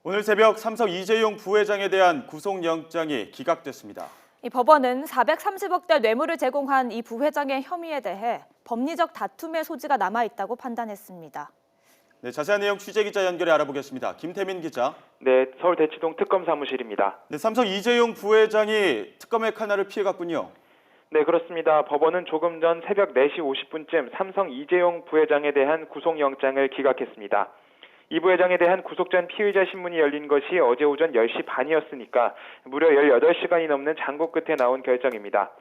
오늘 새벽 삼성 이재용 부회장에 대한 구속영장이 기각됐습니다. 이 법원은 430억대 뇌물을 제공한 이 부회장의 혐의에 대해 법리적 다툼의 소지가 남아있다고 판단했습니다. 네, 자세한 내용 취재기자 연결해 알아보겠습니다. 김태민 기자. 네, 서울 대치동 특검 사무실입니다. 네, 삼성 이재용 부회장이 특검의 칼날을 피해갔군요. 네, 그렇습니다. 법원은 조금 전 새벽 4시 50분쯤 삼성 이재용 부회장에 대한 구속영장을 기각했습니다. 이 부회장에 대한 구속 전 피의자 신문이 열린 것이 어제 오전 10시 반이었으니까 무려 18시간이 넘는 장고 끝에 나온 결정입니다.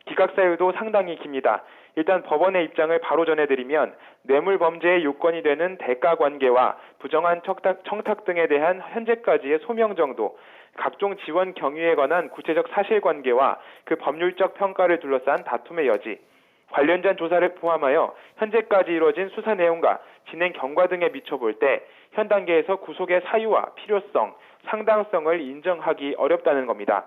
기각 사유도 상당히 깁니다. 일단 법원의 입장을 바로 전해드리면 뇌물 범죄의 요건이 되는 대가 관계와 부정한 청탁 등에 대한 현재까지의 소명 정도, 각종 지원 경위에 관한 구체적 사실관계와 그 법률적 평가를 둘러싼 다툼의 여지, 관련된 조사를 포함하여 현재까지 이루어진 수사 내용과 진행 경과 등에 비춰볼 때 현 단계에서 구속의 사유와 필요성, 상당성을 인정하기 어렵다는 겁니다.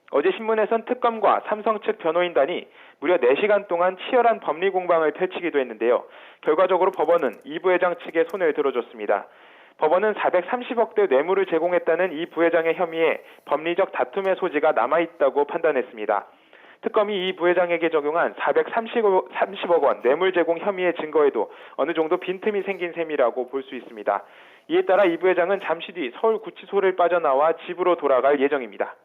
어제 신문에선 특검과 삼성 측 변호인단이 무려 4시간 동안 치열한 법리 공방을 펼치기도 했는데요. 결과적으로 법원은 이 부회장 측의 손을 들어줬습니다. 법원은 430억대 뇌물을 제공했다는 이 부회장의 혐의에 법리적 다툼의 소지가 남아있다고 판단했습니다. 특검이 이 부회장에게 적용한 430억 원 뇌물 제공 혐의의 증거에도 어느 정도 빈틈이 생긴 셈이라고 볼 수 있습니다. 이에 따라 이 부회장은 잠시 뒤 서울구치소를 빠져나와 집으로 돌아갈 예정입니다.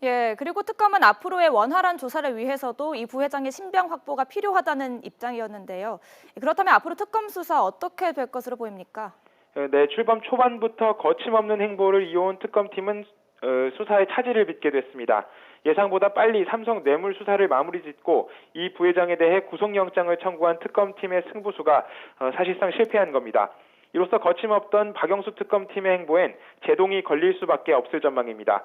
예, 그리고 특검은 앞으로의 원활한 조사를 위해서도 이 부회장의 신병 확보가 필요하다는 입장이었는데요. 그렇다면 앞으로 특검 수사 어떻게 될 것으로 보입니까? 네, 출범 초반부터 거침없는 행보를 이어온 특검팀은 수사에 차질을 빚게 됐습니다. 예상보다 빨리 삼성 뇌물 수사를 마무리 짓고 이 부회장에 대해 구속영장을 청구한 특검팀의 승부수가 사실상 실패한 겁니다. 이로써 거침없던 박영수 특검팀의 행보엔 제동이 걸릴 수밖에 없을 전망입니다.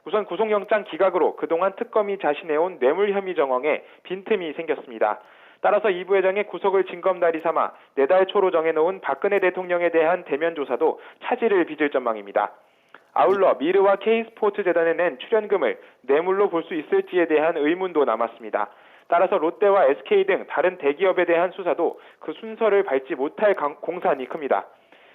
우선 구속영장 기각으로 그동안 특검이 자신해온 뇌물 혐의 정황에 빈틈이 생겼습니다. 따라서 이 부회장의 구속을 징검다리 삼아 내달 초로 정해놓은 박근혜 대통령에 대한 대면 조사도 차질을 빚을 전망입니다. 아울러 미르와 K스포츠재단에 낸 출연금을 뇌물로 볼 수 있을지에 대한 의문도 남았습니다. 따라서 롯데와 SK 등 다른 대기업에 대한 수사도 그 순서를 밟지 못할 공산이 큽니다.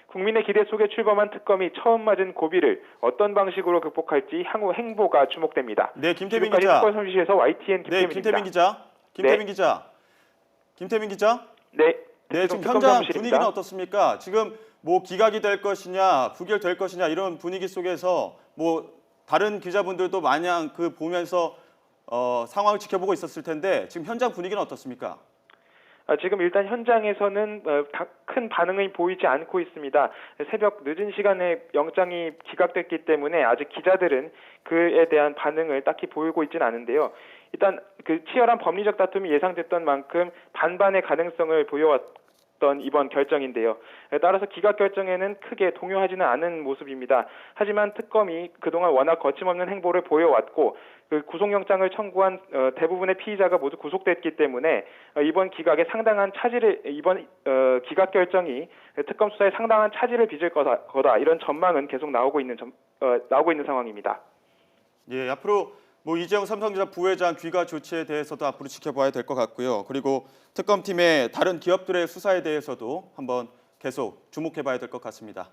국민의 기대 속에 출범한 특검이 처음 맞은 고비를 어떤 방식으로 극복할지 향후 행보가 주목됩니다. 네, 김태민 지금까지 기자. 특검 서울시에서 YTN 네, 김태민입니다. 김태민 기자. 네, 네, 지금 현장 분위기는 어떻습니까? 지금 뭐 기각이 될 것이냐, 부결될 것이냐 이런 분위기 속에서 뭐 다른 기자분들도 마냥 보면서 상황을 지켜보고 있었을 텐데 지금 현장 분위기는 어떻습니까? 지금 일단 현장에서는 큰 반응이 보이지 않고 있습니다. 새벽 늦은 시간에 영장이 기각됐기 때문에 아직 기자들은 그에 대한 반응을 딱히 보이고 있지는 않은데요. 일단 그 치열한 법리적 다툼이 예상됐던 만큼 반반의 가능성을 보여왔던 이번 결정인데요. 따라서 기각 결정에는 크게 동요하지는 않은 모습입니다. 하지만 특검이 그동안 워낙 거침없는 행보를 보여왔고 그 구속영장을 청구한 대부분의 피의자가 모두 구속됐기 때문에 이번 기각에 상당한 차질을 이번 기각 결정이 특검 수사에 상당한 차질을 빚을 거다 이런 전망은 계속 나오고 있는 상황입니다. 예, 앞으로 뭐 이재용 삼성전자 부회장 귀가 조치에 대해서도 앞으로 지켜봐야 될 것 같고요. 그리고 특검팀의 다른 기업들의 수사에 대해서도 한번 계속 주목해봐야 될 것 같습니다.